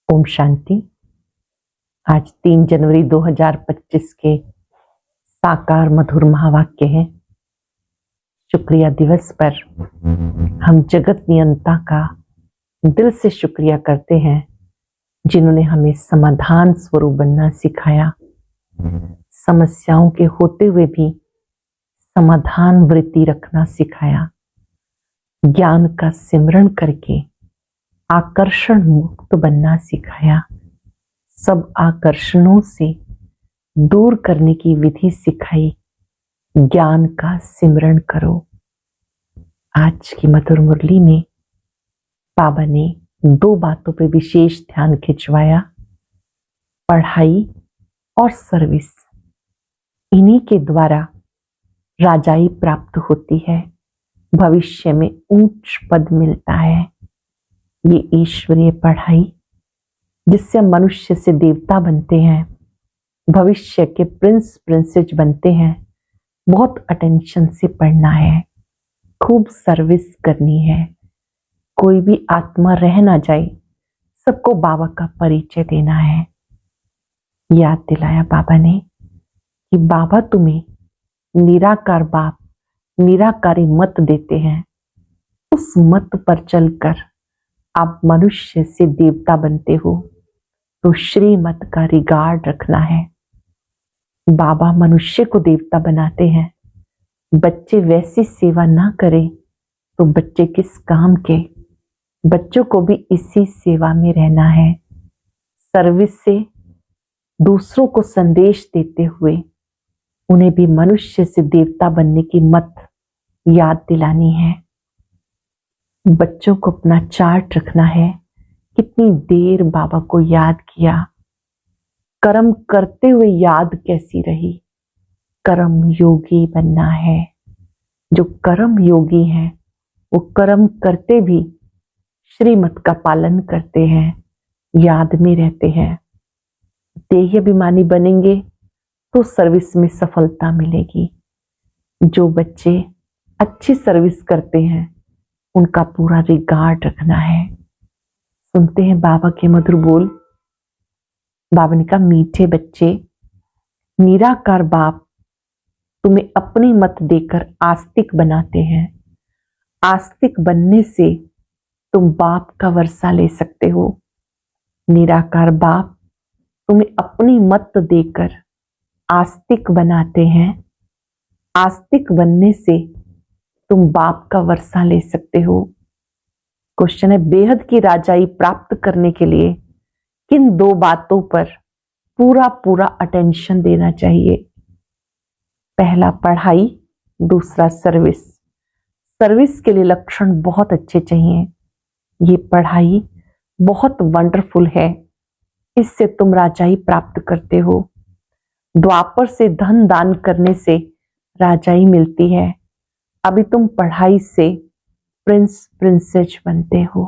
ओम शांति। आज 3 जनवरी 2025 के साकार मधुर महावाक्य हैं। शुक्रिया दिवस पर हम जगत नियंता का दिल से शुक्रिया करते हैं, जिन्होंने हमें समाधान स्वरूप बनना सिखाया। समस्याओं के होते हुए भी समाधान वृत्ति रखना सिखाया। ज्ञान का सिमरण करके आकर्षण मुक्त बनना सिखाया। सब आकर्षणों से दूर करने की विधि सिखाई। ज्ञान का सिमरण करो। आज की मधुर मुरली में बाबा ने 2 बातों पर विशेष ध्यान खिंचवाया, पढ़ाई और सर्विस। इन्हीं के द्वारा राजाई प्राप्त होती है, भविष्य में ऊंच पद मिलता है। ये ईश्वरीय पढ़ाई जिससे मनुष्य से देवता बनते हैं, भविष्य के प्रिंस प्रिंसेस बनते हैं। बहुत अटेंशन से पढ़ना है, खूब सर्विस करनी है। कोई भी आत्मा रह ना जाए, सबको बाबा का परिचय देना है। याद दिलाया बाबा ने कि बाबा तुम्हें निराकार बाप निराकारी मत देते हैं। उस मत पर चलकर आप मनुष्य से देवता बनते हो, तो श्रीमत का रिगार्ड रखना है। बाबा मनुष्य को देवता बनाते हैं। बच्चे वैसी सेवा ना करें तो बच्चे किस काम के। बच्चों को भी इसी सेवा में रहना है। सर्विस से दूसरों को संदेश देते हुए उन्हें भी मनुष्य से देवता बनने की मत याद दिलानी है। बच्चों को अपना चार्ट रखना है, कितनी देर बाबा को याद किया, कर्म करते हुए याद कैसी रही। कर्म योगी बनना है। जो कर्म योगी हैं वो कर्म करते भी श्रीमत का पालन करते हैं, याद में रहते हैं। देह अभिमानी बनेंगे तो सर्विस में सफलता मिलेगी। जो बच्चे अच्छी सर्विस करते हैं उनका पूरा रिगार्ड रखना है। सुनते हैं बाबा के मधुर बोल। बाबा ने कहा, मीठे बच्चे, निराकार बाप तुम्हें अपनी मत देकर आस्तिक बनाते हैं। आस्तिक बनने से तुम बाप का वर्षा ले सकते हो। निराकार बाप तुम्हें अपनी मत देकर आस्तिक बनाते हैं। आस्तिक बनने से तुम बाप का वर्षा ले सकते हो। क्वेश्चन है, बेहद की राजाई प्राप्त करने के लिए किन 2 बातों पर पूरा पूरा अटेंशन देना चाहिए? पहला पढ़ाई, दूसरा सर्विस। सर्विस के लिए लक्षण बहुत अच्छे चाहिए। ये पढ़ाई बहुत वंडरफुल है, इससे तुम राजाई प्राप्त करते हो। द्वापर से धन दान करने से राजाई मिलती है। अभी तुम पढ़ाई से प्रिंस प्रिंसेस बनते हो।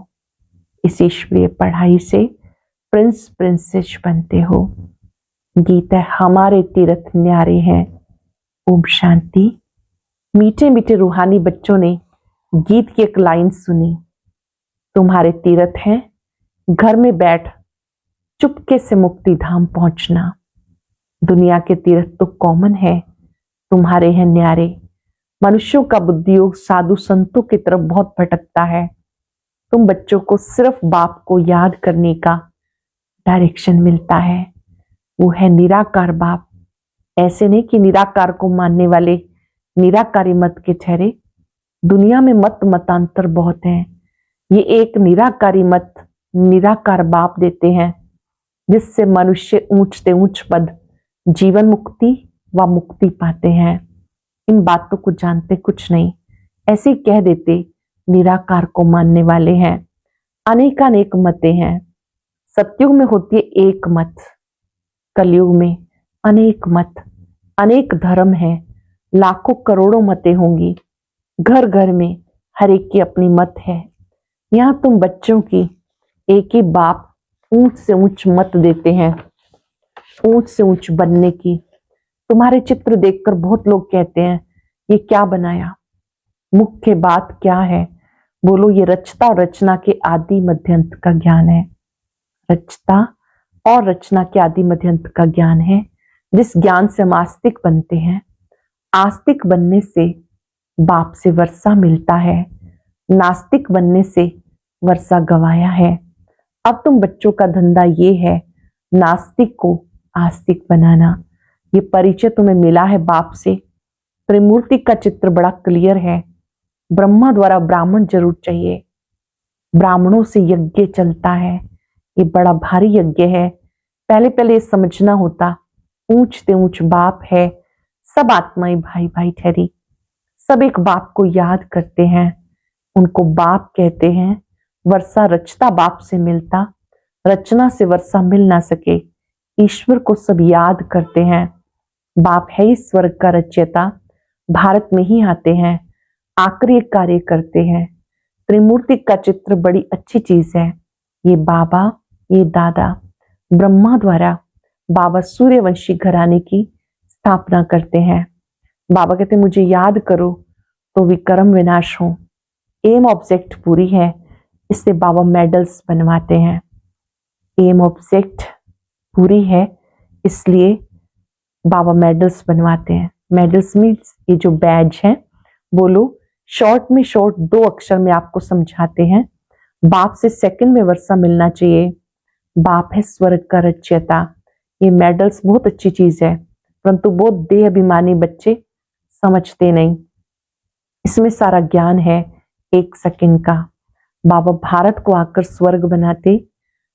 इस ईश्वरीय पढ़ाई से प्रिंस प्रिंसेस बनते हो। गीता, हमारे तीर्थ न्यारे हैं। ओम शांति। मीठे मीठे रूहानी बच्चों ने गीत की एक लाइन सुनी, तुम्हारे तीर्थ हैं घर में बैठ चुपके से मुक्ति धाम पहुंचना। दुनिया के तीर्थ तो कॉमन है, तुम्हारे हैं न्यारे। मनुष्यों का बुद्धियोग साधु संतों की तरफ बहुत भटकता है। तुम बच्चों को सिर्फ बाप को याद करने का डायरेक्शन मिलता है। वो है निराकार बाप। ऐसे नहीं कि निराकार को मानने वाले निराकारी मत के ठहरे। दुनिया में मत मतांतर बहुत हैं। ये एक निराकारी मत निराकार बाप देते हैं, जिससे मनुष्य ऊंच से ऊंच पद जीवन मुक्ति व मुक्ति पाते हैं। इन बातों को जानते कुछ नहीं, ऐसे ही कह देते निराकार को मानने वाले हैं। अनेकानेक मतें हैं। सतयुग में होती है एक मत, कलयुग में अनेक मत, अनेक धर्म है। लाखों करोड़ों मतें होंगी। घर घर में हर एक की अपनी मत है। यहाँ तुम बच्चों की एक ही बाप ऊंच से ऊंच मत देते हैं, ऊंच से ऊंच बनने की। तुम्हारे चित्र देखकर बहुत लोग कहते हैं, ये क्या बनाया? मुख्य बात क्या है? बोलो, ये रचता और रचना के आदि मध्यंत का ज्ञान है। रचता और रचना के आदि मध्यंत का ज्ञान है, जिस ज्ञान से हम आस्तिक बनते हैं। आस्तिक बनने से बाप से वर्षा मिलता है, नास्तिक बनने से वर्षा गवाया है। अब तुम बच्चों का धंधा ये है नास्तिक को आस्तिक बनाना। ये परिचय तुम्हें मिला है बाप से। त्रिमूर्ति का चित्र बड़ा क्लियर है। ब्रह्मा द्वारा ब्राह्मण जरूर चाहिए, ब्राह्मणों से यज्ञ चलता है। ये बड़ा भारी यज्ञ है। पहले पहले ये समझना होता, ऊंचते ऊंच बाप है, सब आत्माएं भाई भाई ठहरी, सब एक बाप को याद करते हैं, उनको बाप कहते हैं। वर्षा रचता बाप से मिलता, रचना से वर्षा मिल ना सके। ईश्वर को सब याद करते हैं। बाप है ही स्वर्ग का रचयिता, भारत में ही आते हैं, आकर ये कार्य करते हैं। त्रिमूर्ति का चित्र बड़ी अच्छी चीज है। ये बाबा, ये दादा, ब्रह्मा द्वारा बाबा सूर्यवंशी घराने की स्थापना करते हैं। बाबा कहते मुझे याद करो तो विक्रम विनाश हो। एम ऑब्जेक्ट पूरी है, इससे बाबा मेडल्स बनवाते हैं। एम ऑब्जेक्ट पूरी है, इसलिए बाबा मेडल्स बनवाते हैं। मेडल्स मीन्स ये जो बैज है, बोलो शॉर्ट में शॉर्ट 2 अक्षर में आपको समझाते हैं। बाप से सेकंड में वर्षा मिलना चाहिए। बाप है स्वर्ग का रचयिता। ये मेडल्स बहुत अच्छी चीज है, परंतु बहुत देह अभिमानी बच्चे समझते नहीं। इसमें सारा ज्ञान है 1 सेकंड का। बाबा भारत को आकर स्वर्ग बनाते,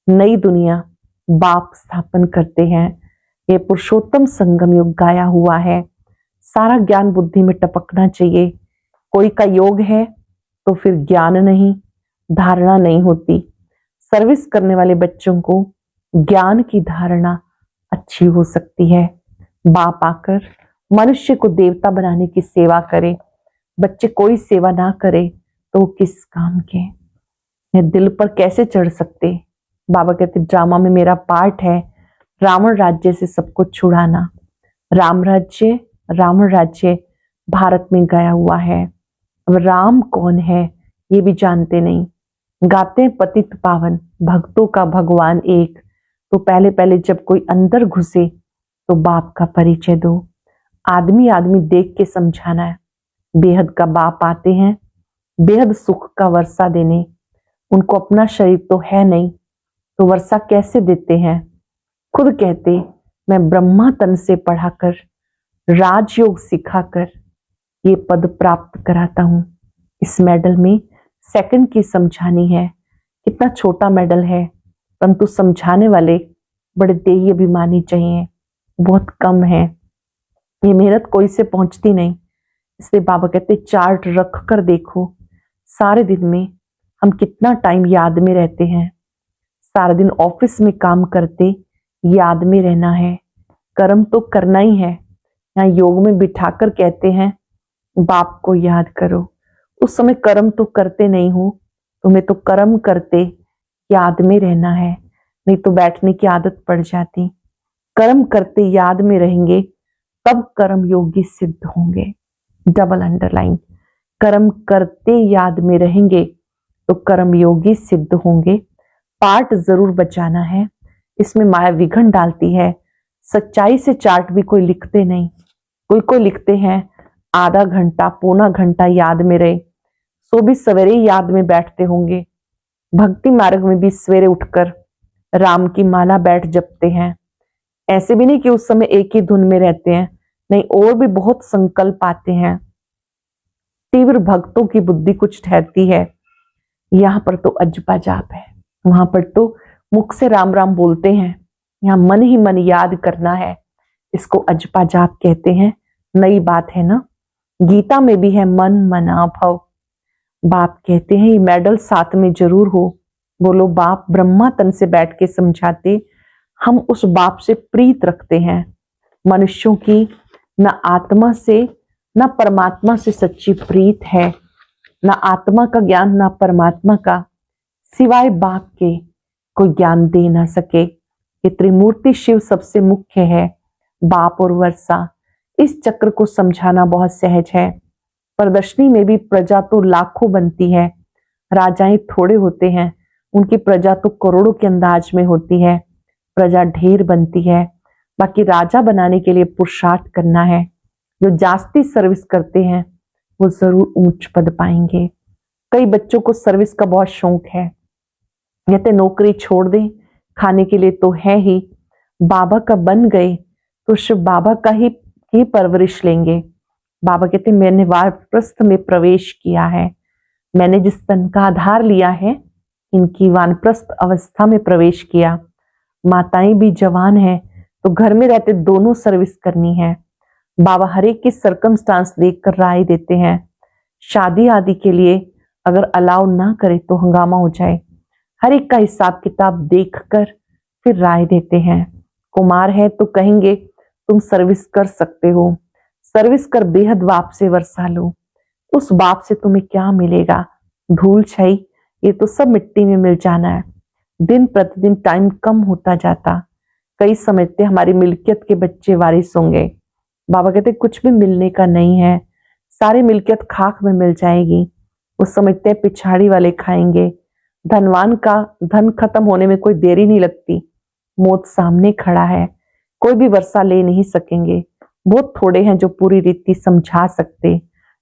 नई दुनिया बाप स्थापन करते हैं। ये पुरुषोत्तम संगम युग गाया हुआ है। सारा ज्ञान बुद्धि में टपकना चाहिए। कोई का योग है तो फिर ज्ञान नहीं, धारणा नहीं होती। सर्विस करने वाले बच्चों को ज्ञान की धारणा अच्छी हो सकती है। बाप आकर मनुष्य को देवता बनाने की सेवा करे। बच्चे कोई सेवा ना करे तो वो किस काम के? ये दिल पर कैसे चढ़ सकते? बाबा कहते ड्रामा में मेरा पार्ट है रावण राज्य से सबको छुड़ाना। रावण राज्य भारत में गया हुआ है। अब राम कौन है ये भी जानते नहीं। गाते पतित पावन, भक्तों का भगवान एक। तो पहले पहले जब कोई अंदर घुसे तो बाप का परिचय दो। आदमी आदमी देख के समझाना है। बेहद का बाप आते हैं बेहद सुख का वर्षा देने। उनको अपना शरीर तो है नहीं, तो वर्षा कैसे देते हैं? खुद कहते मैं ब्रह्मा तन से पढ़ाकर, राजयोग सिखाकर ये पद प्राप्त कराता हूं। इस मेडल में सेकंड की समझानी है। कितना छोटा मेडल है, परंतु समझाने वाले बड़े देही अभिमानी चाहिए, बहुत कम है। ये मेहनत कोई से पहुंचती नहीं। इसलिए बाबा कहते चार्ट रख कर देखो, सारे दिन में हम कितना टाइम याद में रहते हैं। सारा दिन ऑफिस में काम करते याद में रहना है। कर्म तो करना ही है। यहाँ योग में बिठाकर कहते हैं बाप को याद करो। उस समय कर्म तो करते नहीं हो, तुम्हें तो कर्म करते याद में रहना है, नहीं तो बैठने की आदत पड़ जाती। कर्म करते याद में रहेंगे तब कर्म योगी सिद्ध होंगे। डबल अंडरलाइन, कर्म करते याद में रहेंगे तो कर्म योगी सिद्ध होंगे। पार्ट जरूर बचाना है। इसमें माया विघन डालती है। सच्चाई से चार्ट भी कोई लिखते नहीं। कोई लिखते हैं आधा घंटा पौना घंटा याद में रहे, सो भी सवेरे याद में बैठते होंगे। भक्ति मार्ग में भी सवेरे उठकर राम की माला बैठ जपते हैं। ऐसे भी नहीं कि उस समय एक ही धुन में रहते हैं, नहीं, और भी बहुत संकल्प आते हैं। तीव्र भक्तों की बुद्धि कुछ ठहरती है। यहाँ पर तो अजपा जाप है, वहां पर तो मुख से राम राम बोलते हैं। यहाँ मन ही मन याद करना है। इसको अजपा जाप कहते हैं। नई बात है ना। गीता में भी है मन मना भव। बाप कहते हैं ये मेडल साथ में जरूर हो। बोलो बाप ब्रह्मा तन से बैठ के समझाते, हम उस बाप से प्रीत रखते हैं। मनुष्यों की न आत्मा से न परमात्मा से सच्ची प्रीत है। न आत्मा का ज्ञान न परमात्मा का, सिवाय बाप के कोई ज्ञान दे ना सके। ये त्रिमूर्ति शिव सबसे मुख्य है, बाप और वर्षा। इस चक्र को समझाना बहुत सहज है। प्रदर्शनी में भी प्रजा तो लाखों बनती है, राजाएं थोड़े होते हैं। उनकी प्रजा तो करोड़ों के अंदाज में होती है, प्रजा ढेर बनती है। बाकी राजा बनाने के लिए पुरुषार्थ करना है। जो जास्ती सर्विस करते हैं वो जरूर ऊंच पद पाएंगे। कई बच्चों को सर्विस का बहुत शौक है, कहते नौकरी छोड़ दें, खाने के लिए तो है ही, बाबा का बन गए तो शिव बाबा का ही परवरिश लेंगे। बाबा कहते मैंने वानप्रस्थ में प्रवेश किया है, मैंने जिस तन का आधार लिया है इनकी वानप्रस्थ अवस्था में प्रवेश किया। माताएं भी जवान हैं तो घर में रहते दोनों सर्विस करनी है। बाबा हर एक की सर्कमस्टांस देखकर राय देते हैं। शादी आदि के लिए अगर अलाउ ना करे तो हंगामा हो जाए, हर एक का हिसाब किताब देखकर फिर राय देते हैं। कुमार है तो कहेंगे तुम सर्विस कर सकते हो, सर्विस कर बेहद बाप से वर्षा लो। उस बाप से तुम्हें क्या मिलेगा, धूल छाई, ये तो सब मिट्टी में मिल जाना है। दिन प्रतिदिन टाइम कम होता जाता, कई समझते हमारी मिल्कियत के बच्चे वारिस होंगे। बाबा कहते कुछ भी मिलने का नहीं है, सारी मिल्कियत खाक में मिल जाएगी। वो समझते हैं पिछाड़ी वाले खाएंगे। धनवान का धन खत्म होने में कोई देरी नहीं लगती, मौत सामने खड़ा है, कोई भी वर्षा ले नहीं सकेंगे। बहुत थोड़े हैं जो पूरी रीति समझा सकते।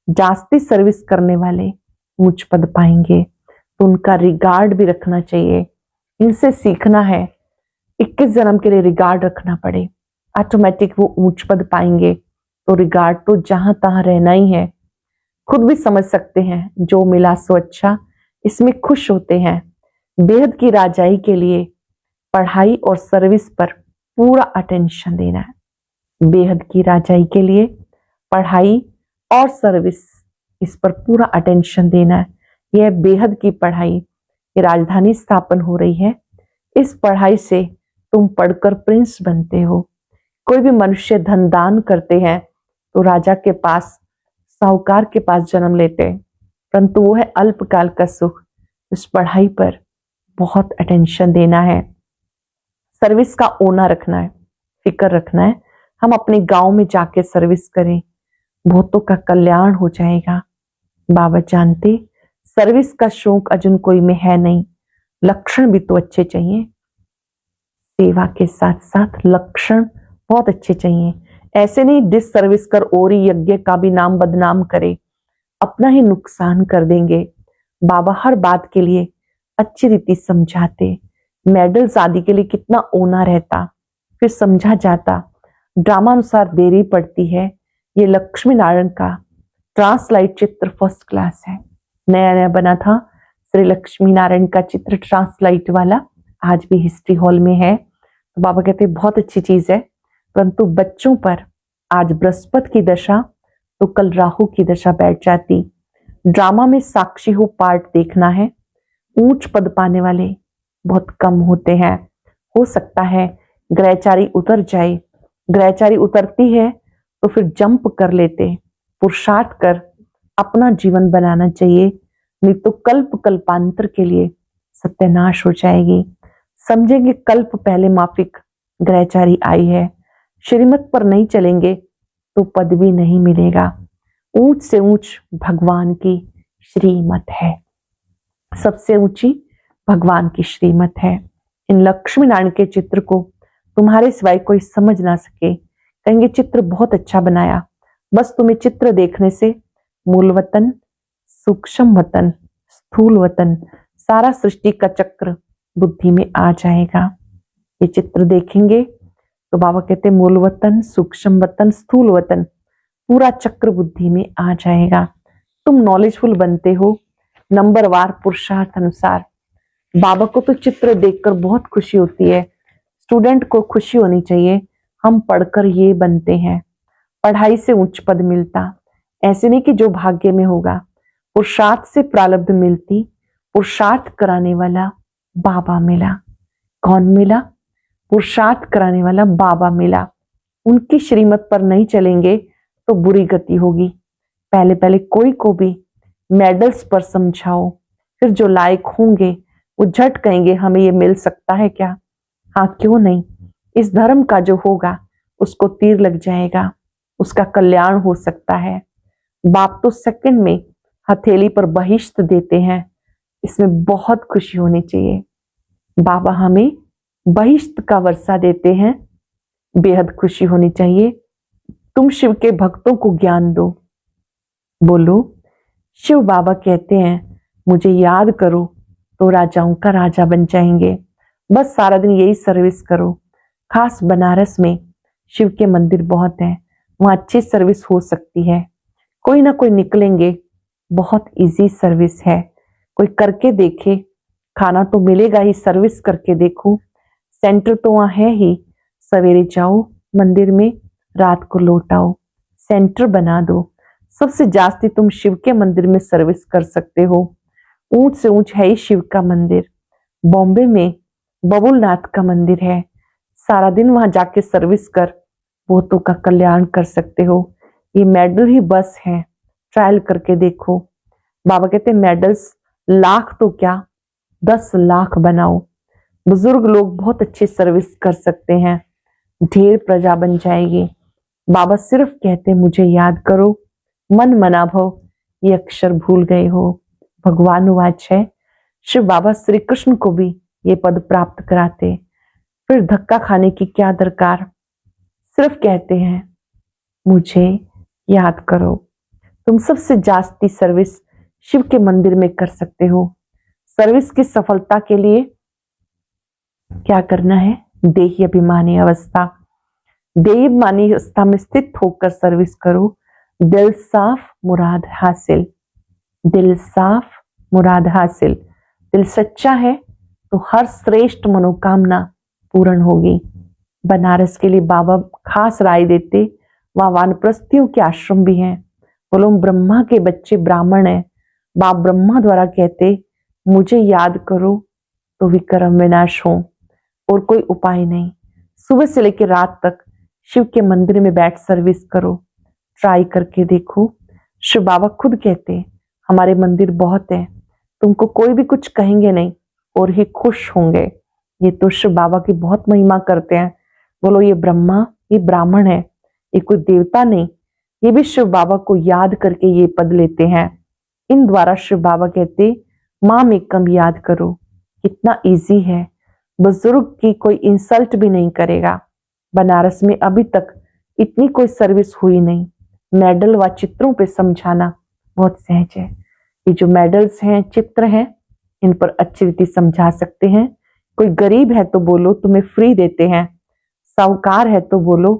जास्ती सर्विस करने वाले ऊंच पद पाएंगे, तो उनका रिगार्ड भी रखना चाहिए। इनसे सीखना है 21 जन्म के लिए रिगार्ड रखना पड़े, ऑटोमेटिक वो ऊंच पद पाएंगे। तो रिगार्ड तो जहां तहां रहना ही है। खुद भी समझ सकते हैं, जो मिला सो अच्छा, इसमें खुश होते हैं। बेहद की राजाई के लिए पढ़ाई और सर्विस पर पूरा अटेंशन देना है। बेहद की राजाई के लिए पढ़ाई और सर्विस, इस पर पूरा अटेंशन देना है। यह बेहद की पढ़ाई, ये राजधानी स्थापन हो रही है, इस पढ़ाई से तुम पढ़कर प्रिंस बनते हो। कोई भी मनुष्य धन दान करते हैं तो राजा के पास, साहूकार के पास जन्म लेते हैं, परंतु वो है अल्पकाल का सुख। इस पढ़ाई पर बहुत अटेंशन देना है। सर्विस का ओना रखना है, फिक्र रखना है। हम अपने गांव में जाके सर्विस करें, बहुतों का कल्याण हो जाएगा। बाबा जानते सर्विस का शौक अर्जुन कोई में है नहीं, लक्षण भी तो अच्छे चाहिए। सेवा के साथ साथ लक्षण बहुत अच्छे चाहिए। ऐसे नहीं डिस सर्विस कर और यज्ञ का भी नाम बदनाम करे, अपना ही नुकसान कर देंगे। बाबा हर बात के लिए अच्छी रीति समझाते। मेडल्स आदि के लिए कितना ओना रहता, फिर समझा जाता। ड्रामा अनुसार देरी पड़ती है। ये लक्ष्मी नारायण का ट्रांसलाइट चित्र फर्स्ट क्लास है, नया नया बना था। श्री लक्ष्मी नारायण का चित्र ट्रांसलाइट वाला आज भी हिस्ट्री हॉल में है। तो बाबा कहते बहुत अच्छी चीज है, परंतु बच्चों पर आज बृहस्पति की दशा तो कल राहु की दशा बैठ जाती। ड्रामा में साक्षी हो पार्ट देखना है। ऊंच पद पाने वाले बहुत कम होते हैं। हो सकता है ग्रहचारी उतर जाए, ग्रहचारी उतरती है तो फिर जंप कर लेते। पुरुषार्थ कर अपना जीवन बनाना चाहिए, नहीं तो कल्प कल्पांतर के लिए सत्यानाश हो जाएगी। समझेंगे कल्प पहले माफिक ग्रहचारी आई है, श्रीमत पर नहीं चलेंगे तो पद भी नहीं मिलेगा। ऊंच से ऊंच भगवान की श्रीमत है, सबसे ऊंची भगवान की श्रीमत है। इन लक्ष्मी नारायण के चित्र को तुम्हारे सिवाय कोई समझ ना सके, कहेंगे चित्र बहुत अच्छा बनाया। बस तुम्हें चित्र देखने से मूल वतन, सूक्ष्म वतन, स्थूल वतन, सारा सृष्टि का चक्र बुद्धि में आ जाएगा। ये चित्र देखेंगे तो बाबा कहते मूल वतन, सूक्ष्म वतन, स्थूल वतन, पूरा चक्र बुद्धि में आ जाएगा। तुम नॉलेजफुल बनते हो नंबरवार पुरुषार्थ अनुसार। बाबा को तो चित्र देखकर बहुत खुशी होती है, स्टूडेंट को खुशी होनी चाहिए, हम पढ़कर ये बनते हैं। पढ़ाई से उच्च पद मिलता, ऐसे नहीं कि जो भाग्य में होगा। पुरुषार्थ से प्रारब्ध मिलती, पुरुषार्थ कराने वाला बाबा मिला। कौन मिला? पुरुषार्थ कराने वाला बाबा मिला। उनकी श्रीमत पर नहीं चलेंगे तो बुरी गति होगी। पहले पहले कोई को भी मेडल्स पर समझाओ, फिर जो लायक होंगे वो झट कहेंगे हमें ये मिल सकता है क्या? हाँ क्यों नहीं, इस धर्म का जो होगा उसको तीर लग जाएगा, उसका कल्याण हो सकता है। बाप तो सेकंड में हथेली पर बहिष्त देते हैं, इसमें बहुत खुशी होनी चाहिए। बाबा हमें बहिष्ट का वर्षा देते हैं, बेहद खुशी होनी चाहिए। तुम शिव के भक्तों को ज्ञान दो। बोलो, शिव बाबा कहते हैं मुझे याद करो तो राजाओं का राजा बन जाएंगे। बस सारा दिन यही सर्विस करो। खास बनारस में शिव के मंदिर बहुत हैं, वहां अच्छी सर्विस हो सकती है। कोई ना कोई निकलेंगे, बहुत इजी सर्विस है। कोई करके देखे, खाना तो मिलेगा ही, सर्विस करके देखो। सेंटर तो वहां है ही। सवेरे जाओ मंदिर में, रात को लौट आओ। सेंटर बना दो। सबसे जास्ती तुम शिव के मंदिर में सर्विस कर सकते हो। ऊंच से ऊंच है ही शिव का मंदिर। बॉम्बे में बबुलनाथ का मंदिर है। सारा दिन वहां जाके सर्विस कर, बहुतों का कल्याण कर सकते हो। ये मेडल ही बस है, ट्रायल करके देखो। बाबा कहते मेडल्स लाख तो क्या, 10 लाख बनाओ। बुजुर्ग लोग बहुत अच्छी सर्विस कर सकते हैं, ढेर प्रजा बन जाएगी। बाबा सिर्फ कहते मुझे याद करो, मन मना भव, ये अक्षर भूल गए हो। भगवान वाच है, शिव बाबा श्री कृष्ण को भी ये पद प्राप्त कराते। फिर धक्का खाने की क्या दरकार, सिर्फ कहते हैं मुझे याद करो। तुम सबसे जास्ती सर्विस शिव के मंदिर में कर सकते हो। सर्विस की सफलता के लिए क्या करना है? देही अभिमानी अवस्था। देही अभिमानी अवस्था में स्थित होकर सर्विस करो। दिल साफ मुराद हासिल। दिल साफ मुराद हासिल। दिल सच्चा है तो हर श्रेष्ठ मनोकामना पूर्ण होगी। बनारस के लिए बाबा खास राय देते, वहां वानप्रस्थियों के आश्रम भी हैं। बोलो, ब्रह्मा के बच्चे ब्राह्मण हैं। बाप ब्रह्मा द्वारा कहते मुझे याद करो तो विक्रम विनाश हो, और कोई उपाय नहीं। सुबह से लेकर रात तक शिव के मंदिर में बैठ सर्विस करो, ट्राई करके देखो। शिव बाबा खुद कहते हमारे मंदिर बहुत है, तुमको कोई भी कुछ कहेंगे नहीं और ही खुश होंगे। ये तो शिव बाबा की बहुत महिमा करते हैं। बोलो, ये ब्रह्मा, ये ब्राह्मण है, ये कोई देवता नहीं, ये भी शिव बाबा को याद करके ये पद लेते हैं। इन द्वारा शिव बाबा कहते मां में कम याद करो। कितना इजी है, बुजुर्ग की कोई इंसल्ट भी नहीं करेगा। बनारस में अभी तक इतनी कोई सर्विस हुई नहीं। मेडल व चित्रों पे समझाना बहुत सहज है। ये जो मेडल्स हैं, चित्र हैं, इन पर अच्छी रीति समझा सकते हैं। कोई गरीब है तो बोलो तुम्हें फ्री देते हैं। साहूकार है तो बोलो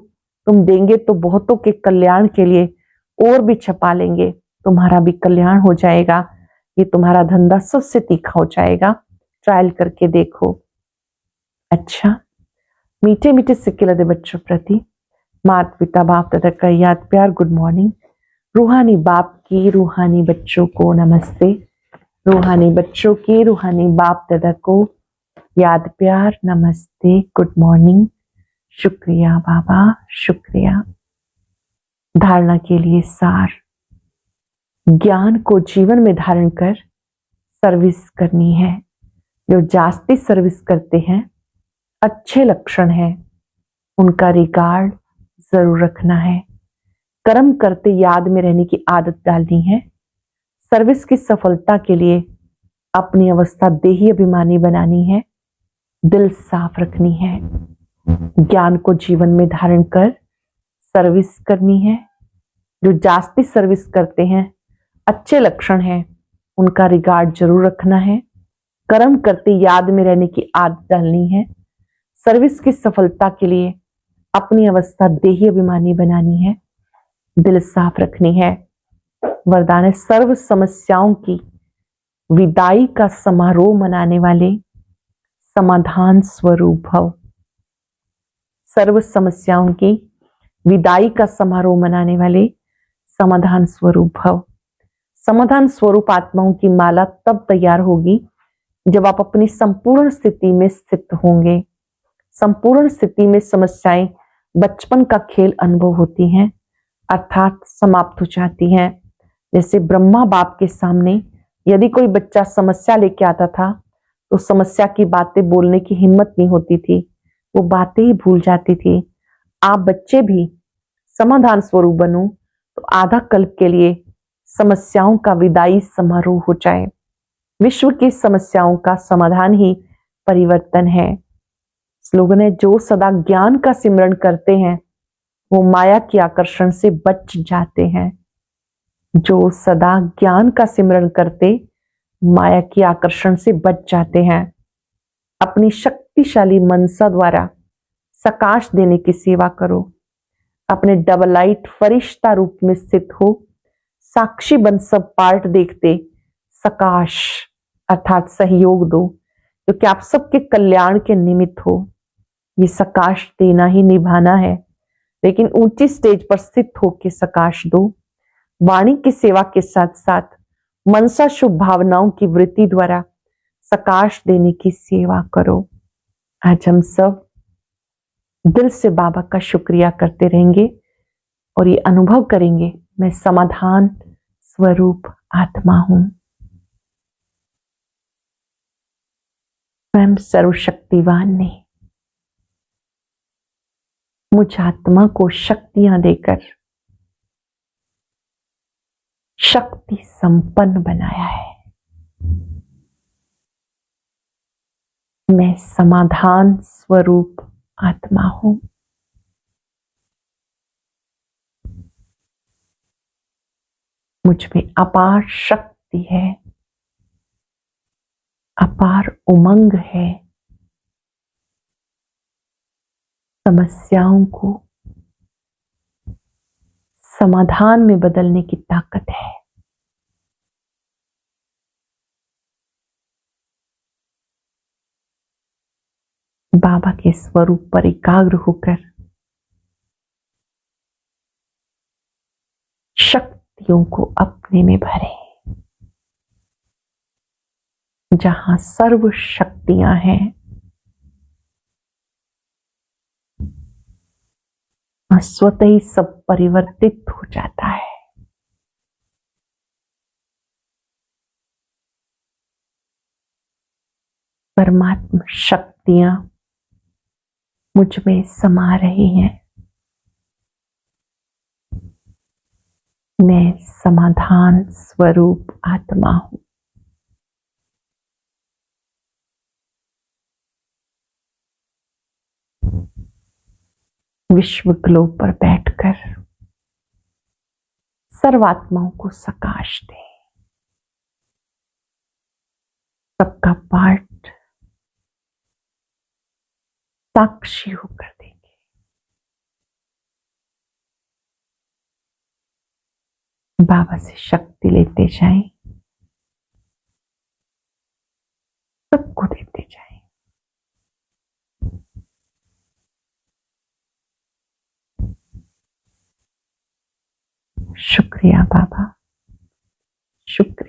तुम देंगे तो बहुतों के कल्याण के लिए और भी छपा लेंगे, तुम्हारा भी कल्याण हो जाएगा। ये तुम्हारा धंधा सबसे तीखा हो जाएगा। ट्रायल करके देखो। अच्छा, मीठे मीठे सिक्के लदे बच्चों प्रति माता पिता बाप दादा का याद प्यार गुड मॉर्निंग। रूहानी बाप की रूहानी बच्चों को नमस्ते। रूहानी बच्चों की रूहानी बाप दादा को याद प्यार नमस्ते, गुड मॉर्निंग। शुक्रिया बाबा, शुक्रिया। धारणा के लिए सार, ज्ञान को जीवन में धारण कर सर्विस करनी है। जो जास्ती सर्विस करते हैं, अच्छे लक्षण है, उनका रिगार्ड जरूर रखना है। कर्म करते याद में रहने की आदत डालनी है। सर्विस की सफलता के लिए अपनी अवस्था देही अभिमानी बनानी है। दिल साफ रखनी है। ज्ञान को जीवन में धारण कर सर्विस करनी है। जो जास्ती सर्विस करते हैं, अच्छे लक्षण हैं, उनका रिगार्ड जरूर रखना है। कर्म करते याद में रहने की आदत डालनी है। सर्विस की सफलता के लिए अपनी अवस्था देही अभिमानी बनानी है। दिल साफ रखनी है। वरदान है, सर्व समस्याओं की विदाई का समारोह मनाने वाले समाधान स्वरूप भव। सर्व समस्याओं की विदाई का समारोह मनाने वाले समाधान स्वरूप भव। समाधान स्वरूप आत्माओं की माला तब तैयार होगी जब आप अपनी संपूर्ण स्थिति में स्थित होंगे। संपूर्ण स्थिति में समस्याएं बचपन का खेल अनुभव होती हैं, अर्थात समाप्त हो जाती हैं। जैसे ब्रह्मा बाप के सामने यदि कोई बच्चा समस्या लेके आता था तो समस्या की बातें बोलने की हिम्मत नहीं होती थी, वो बातें ही भूल जाती थी। आप बच्चे भी समाधान स्वरूप बनो तो आधा कल्प के लिए समस्याओं का विदाई समारोह हो जाए। विश्व की समस्याओं का समाधान ही परिवर्तन है। स्लोगन है, जो सदा ज्ञान का सिमरण करते हैं वो माया के आकर्षण से बच जाते हैं। जो सदा ज्ञान का सिमरण करते माया के आकर्षण से बच जाते हैं। अपनी शक्तिशाली मनसा द्वारा सकाश देने की सेवा करो। अपने डबल लाइट फरिश्ता रूप में स्थित हो साक्षी बन सब पार्ट देखते सकाश अर्थात सहयोग दो, क्योंकि आप सबके कल्याण के निमित्त हो। ये सकाश देना ही निभाना है, लेकिन ऊंची स्टेज पर स्थित होकर सकाश दो। वाणी की सेवा के साथ साथ मनसा शुभ भावनाओं की वृत्ति द्वारा सकाश देने की सेवा करो। आज हम सब दिल से बाबा का शुक्रिया करते रहेंगे और ये अनुभव करेंगे, मैं समाधान स्वरूप आत्मा हूं। स्वयं सर्वशक्तिवान ने मुझ आत्मा को शक्तियां देकर शक्ति संपन्न बनाया है। मैं समाधान स्वरूप आत्मा हूं। मुझ में अपार शक्ति है, अपार उमंग है। समस्याओं को समाधान में बदलने की ताकत है। बाबा के स्वरूप पर एकाग्र होकर शक्तियों को अपने में भरे। जहां सर्व शक्तियां हैं स्वतः ही सब परिवर्तित हो जाता है। परमात्मा शक्तियां मुझ में समा रही हैं। मैं समाधान स्वरूप आत्मा हूं। विश्व ग्लोब पर बैठकर सर्वात्माओं को सकाश दे। सबका पार्ट साक्षी होकर देंगे। बाबा से शक्ति लेते जाएं, सबको देते जाएं। शुक्रिया बाबा, शुक्रिया।